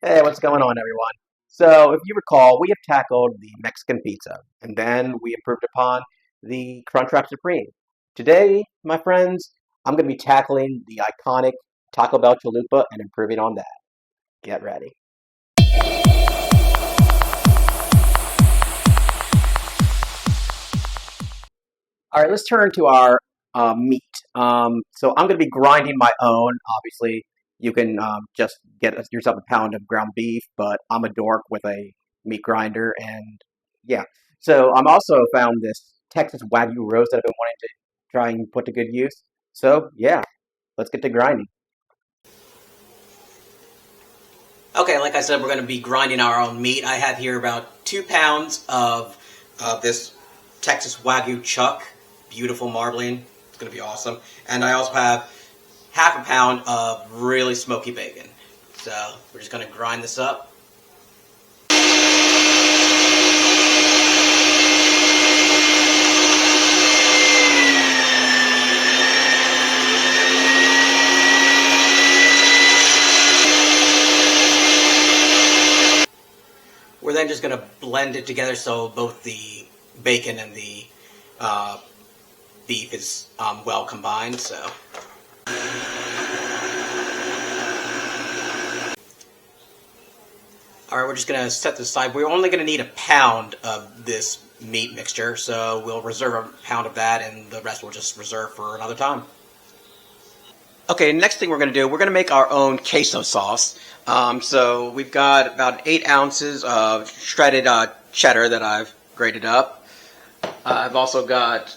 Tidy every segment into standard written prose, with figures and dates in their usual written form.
Hey, what's going on, everyone? So, if you recall, we have tackled the Mexican pizza, and then we improved upon the Crunchwrap Supreme. Today, my friends, I'm going to be tackling the iconic Taco Bell Chalupa and improving on that. Get ready. All right, let's turn to our meat. So, I'm going to be grinding my own. Obviously, you can just get yourself a pound of ground beef, but I'm a dork with a meat grinder, and yeah. So I'm also found this Texas Wagyu roast that I've been wanting to try and put to good use. So yeah, let's get to grinding. Okay, like I said, we're going to be grinding our own meat. I have here about 2 pounds of this Texas Wagyu chuck. Beautiful marbling. It's going to be awesome. And I also have half a pound of really smoky bacon. So we're just going to grind this up. We're then just going to blend it together so both the bacon and the uh, beef is well combined. So. All right, we're just going to set this aside. We're only going to need a pound of this meat mixture, so we'll reserve a pound of that, and the rest we'll just reserve for another time. Okay, next thing we're going to do, we're going to make our own queso sauce. So we've got about 8 ounces of shredded cheddar that I've grated up. I've also got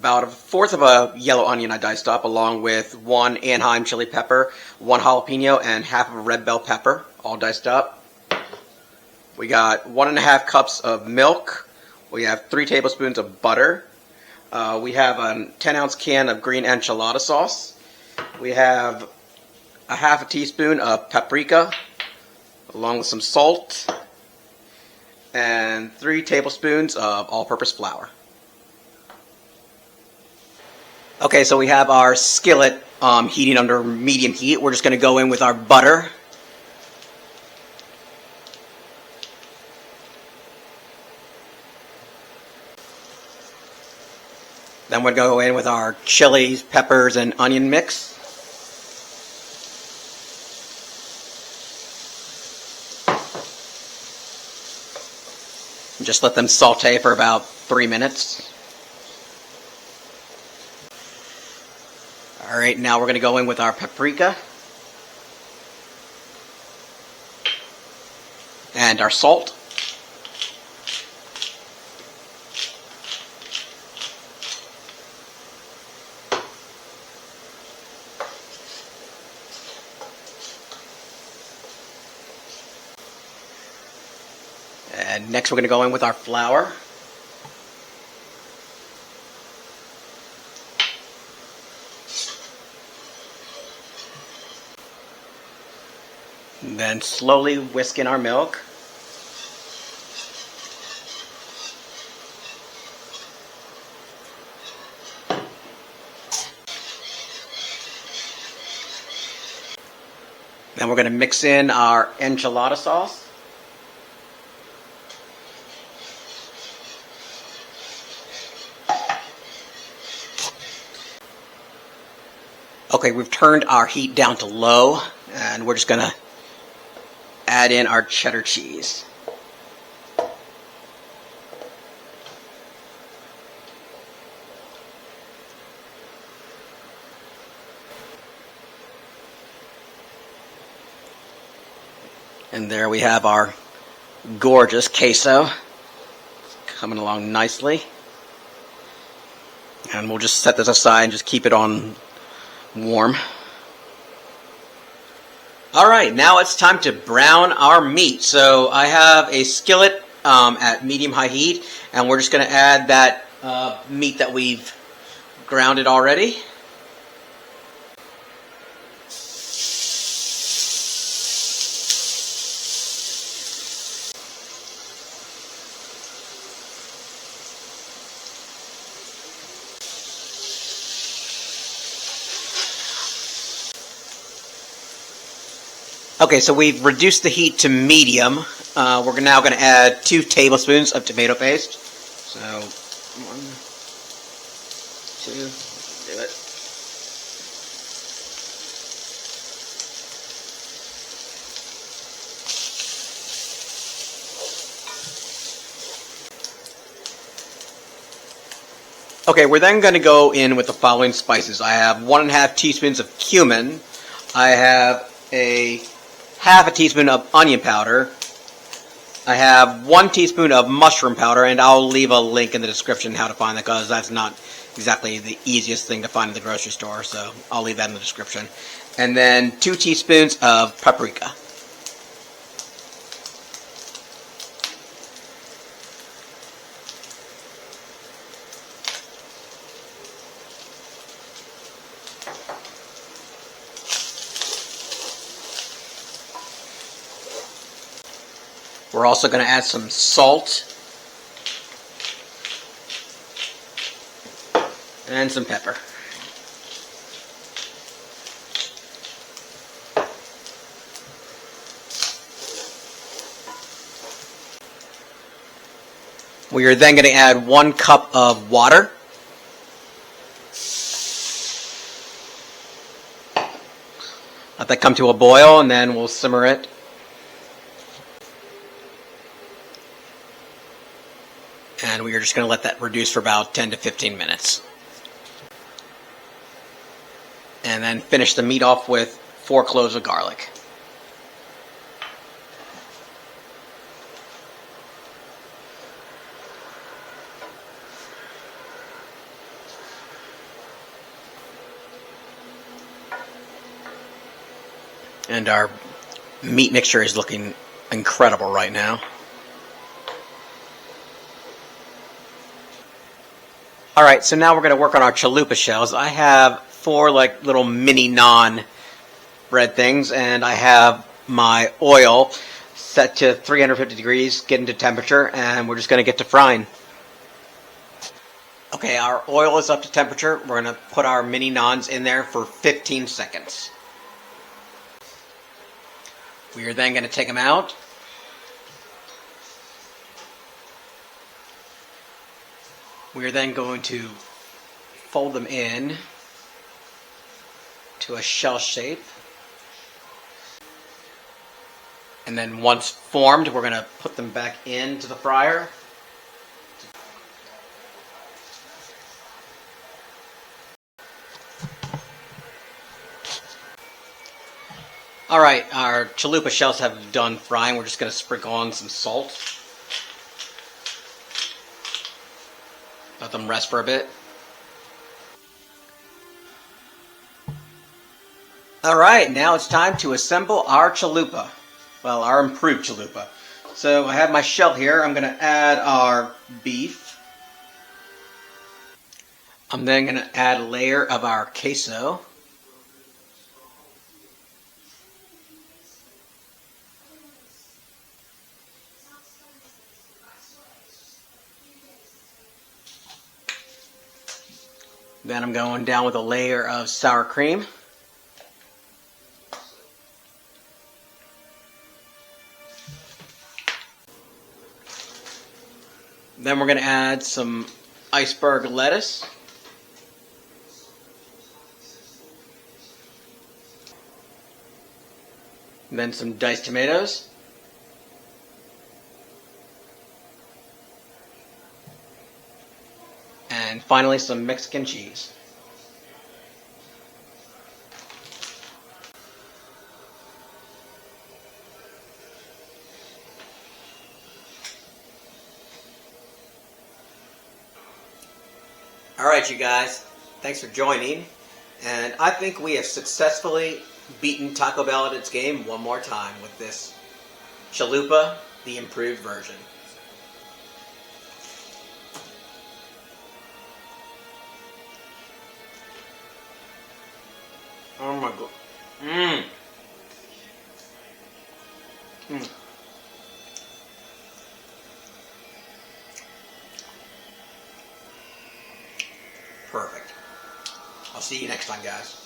about a fourth of a yellow onion I diced up, along with 1 Anaheim chili pepper, 1 jalapeno, and half of a red bell pepper, all diced up. We got 1.5 cups of milk. We have 3 tablespoons of butter. We have a 10-ounce can of green enchilada sauce. We have a half a teaspoon of paprika, along with some salt, and 3 tablespoons of all-purpose flour. Okay, so we have our skillet heating under medium heat. We're just going to go in with our butter. Then we'll go in with our chilies, peppers, and onion mix. And just let them saute for about 3 minutes. All right, now we're going to go in with our paprika and our salt. And next we're going to go in with our flour. And then slowly whisk in our milk. Then we're going to mix in our enchilada sauce. Okay, we've turned our heat down to low, and we're just going to add in our cheddar cheese. And there we have our gorgeous queso coming along nicely. And we'll just set this aside and just keep it on warm. Alright, now it's time to brown our meat. So I have a skillet at medium-high heat, and we're just going to add that meat that we've grounded already. Okay, so we've reduced the heat to medium. We're now going to add 2 tablespoons of tomato paste. So, 1, 2, do it. Okay, we're then going to go in with the following spices. I have 1½ teaspoons of cumin. I have a ½ teaspoon of onion powder. I have 1 teaspoon of mushroom powder, and I'll leave a link in the description how to find that, because that's not exactly the easiest thing to find in the grocery store, so I'll leave that in the description. And then 2 teaspoons of paprika. We're also going to add some salt and some pepper. We are then going to add 1 cup of water. Let that come to a boil, and then we'll simmer it. And we are just going to let that reduce for about 10 to 15 minutes. And then finish the meat off with 4 cloves of garlic. And our meat mixture is looking incredible right now. Alright, so now we're going to work on our chalupa shells. I have 4 like little mini naan bread things, and I have my oil set to 350 degrees, getting to temperature, and we're just going to get to frying. Okay, our oil is up to temperature. We're going to put our mini naans in there for 15 seconds. We are then going to take them out. We are then going to fold them in to a shell shape. And then once formed, we're going to put them back into the fryer. Alright, our chalupa shells have done frying. We're just going to sprinkle on some salt. Let them rest for a bit. Alright, now it's time to assemble our chalupa. Well, our improved chalupa. So I have my shell here. I'm going to add our beef. I'm then going to add a layer of our queso. Then I'm going down with a layer of sour cream. Then we're going to add some iceberg lettuce. And then some diced tomatoes. And finally some Mexican cheese. Alright, you guys, thanks for joining, and I think we have successfully beaten Taco Bell at its game one more time with this Chalupa, the improved version. Oh my god. Perfect. I'll see you next time, guys.